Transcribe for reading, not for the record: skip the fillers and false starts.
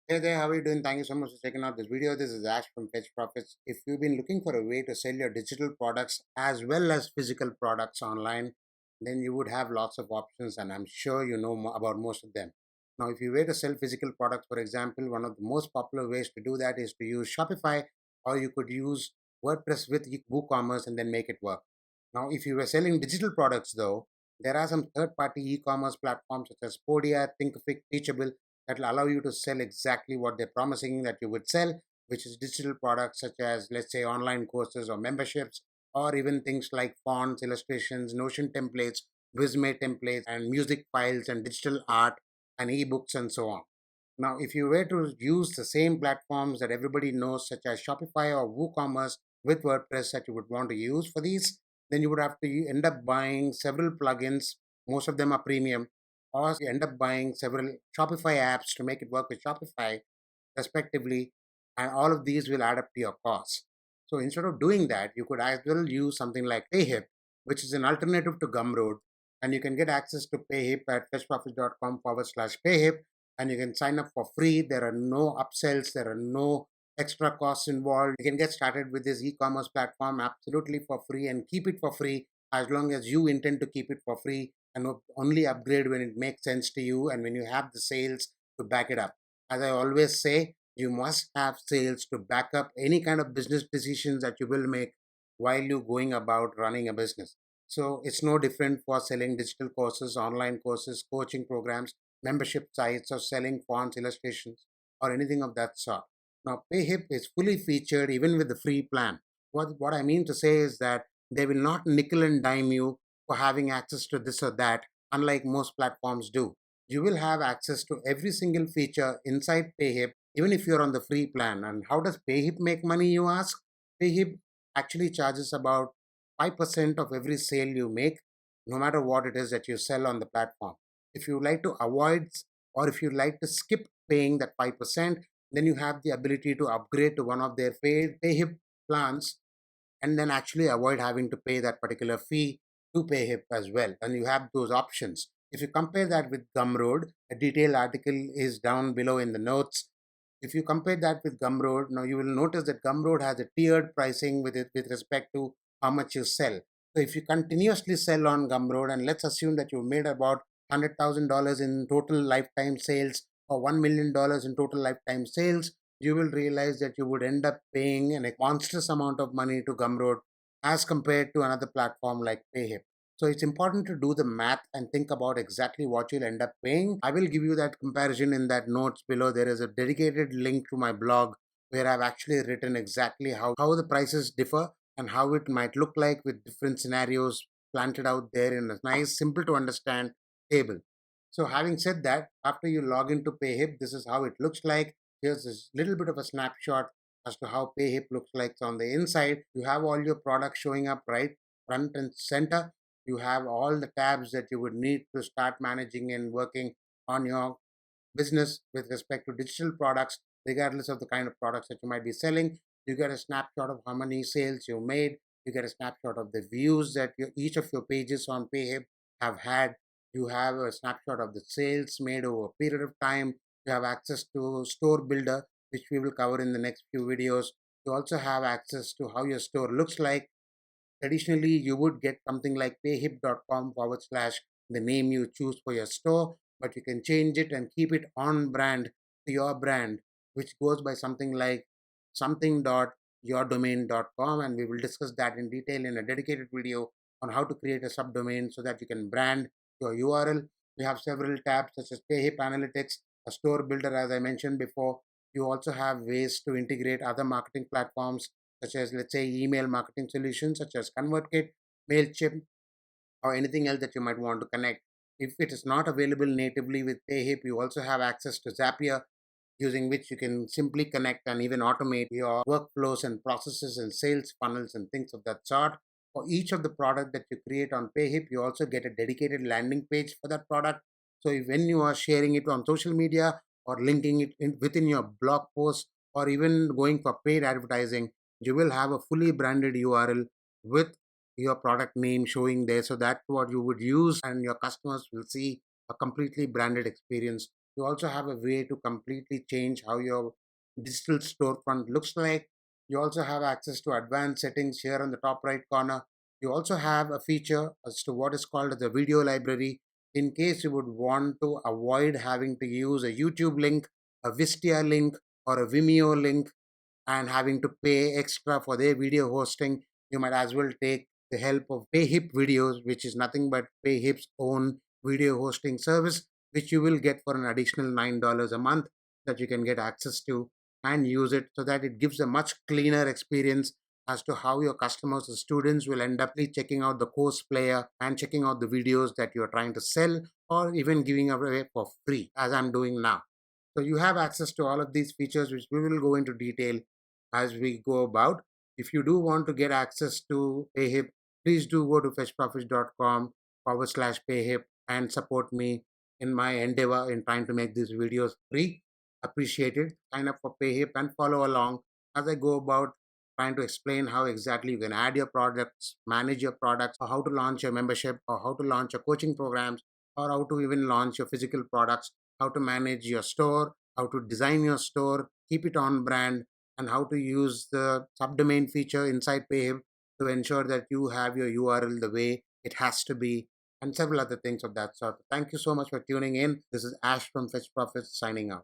Hey there, how are you doing? Thank you so much for checking out this video. This is Ash from Fetch Profits. If you've been looking for a way to sell your digital products as well as physical products online, then you would have lots of options, and I'm sure you know about most of them. Now, if you were to sell physical products, for example, one of the most popular ways to do that is to use Shopify, or you could use WordPress with WooCommerce and then make it work. Now, if you were selling digital products, though, there are some third-party e-commerce platforms such as Podia, Thinkific, Teachable that will allow you to sell exactly what they're promising that you would sell, which is digital products such as, let's say, online courses or memberships, or even things like fonts, illustrations, Notion templates, Visme templates, and music files, and digital art, and ebooks, and so on. Now, if you were to use the same platforms that everybody knows, such as Shopify or WooCommerce with WordPress that you would want to use for these, then you would have to end up buying several plugins. Most of them are premium, or you end up buying several Shopify apps to make it work with Shopify, respectively, and all of these will add up to your costs. So instead of doing that, you could as well use something like Payhip, which is an alternative to Gumroad, and you can get access to Payhip at fetchprofits.com/Payhip, and you can sign up for free. There are no upsells, there are no extra costs involved. You can get started with this e-commerce platform absolutely for free and keep it for free as long as you intend to keep it for free, and only upgrade when it makes sense to you and when you have the sales to back it up. As I always say, you must have sales to back up any kind of business decisions that you will make while you're going about running a business. So it's no different for selling digital courses, online courses, coaching programs, membership sites, or selling fonts, illustrations, or anything of that sort. Now, Payhip is fully featured even with the free plan. What I mean to say is that they will not nickel and dime you for having access to this or that, unlike most platforms do. You will have access to every single feature inside Payhip, even if you're on the free plan. And how does Payhip make money, you ask? Payhip actually charges about 5% of every sale you make, no matter what it is that you sell on the platform. If you like to avoid or if you like to skip paying that 5%, then you have the ability to upgrade to one of their Payhip plans and then actually avoid having to pay that particular fee to Payhip as well. And you have those options. If you compare that with Gumroad, a detailed article is down below in the notes. If you compare that with Gumroad, now you will notice that Gumroad has a tiered pricing with respect to how much you sell. So if you continuously sell on Gumroad, and let's assume that you made about $100,000 in total lifetime sales or $1 million in total lifetime sales, you will realize that you would end up paying a monstrous amount of money to Gumroad as compared to another platform like Payhip. So it's important to do the math and think about exactly what you'll end up paying. I will give you that comparison in that notes below. There is a dedicated link to my blog where I've actually written exactly how the prices differ and how it might look like with different scenarios planted out there in a nice, simple to understand table. So having said that, after you log into Payhip, this is how it looks like. Here's a little bit of a snapshot as to how Payhip looks like. So on the inside, you have all your products showing up right front and center. You have all the tabs that you would need to start managing and working on your business with respect to digital products, regardless of the kind of products that you might be selling. You get a snapshot of how many sales you made. You get a snapshot of the views that each of your pages on Payhip have had. You have a snapshot of the sales made over a period of time. You have access to store builder, which we will cover in the next few videos. You also have access to how your store looks like. Traditionally, you would get something like payhip.com/, the name you choose for your store, but you can change it and keep it on brand to your brand, which goes by something like something.yourdomain.com. And we will discuss that in detail in a dedicated video on how to create a subdomain so that you can brand your URL. We have several tabs such as Payhip Analytics, a store builder, as I mentioned before. You also have ways to integrate other marketing platforms such as, let's say, email marketing solutions such as ConvertKit, MailChimp, or anything else that you might want to connect. If it is not available natively with Payhip, you also have access to Zapier, using which you can simply connect and even automate your workflows and processes and sales funnels and things of that sort. For each of the product that you create on Payhip, you also get a dedicated landing page for that product. So when you are sharing it on social media or linking it within your blog post or even going for paid advertising, you will have a fully branded URL with your product name showing there. So that's what you would use, and your customers will see a completely branded experience You also have a way to completely change how your digital storefront looks like. You also have access to advanced settings here on the top right corner. You also have a feature as to what is called the video library in case you would want to avoid having to use a YouTube link, a Vistia link, or a Vimeo link and having to pay extra for their video hosting. You might as well take the help of Payhip videos, which is nothing but Payhip's own video hosting service, which you will get for an additional $9 a month that you can get access to and use it so that it gives a much cleaner experience as to how your customers or students will end up checking out the course player and checking out the videos that you're trying to sell or even giving away for free as I'm doing now. So you have access to all of these features, which we will go into detail as we go about. If you do want to get access to Payhip, please do go to fetchprofits.com/Payhip and support me in my endeavor in trying to make these videos free. Appreciate it. Sign up for Payhip and follow along as I go about trying to explain how exactly you can add your products, manage your products, or how to launch your membership, or how to launch your coaching programs, or how to even launch your physical products, how to manage your store, how to design your store, keep it on brand, and how to use the subdomain feature inside Payhip to ensure that you have your URL the way it has to be, and several other things of that sort. Thank you so much for tuning in. This is Ash from Fetch Profits signing out.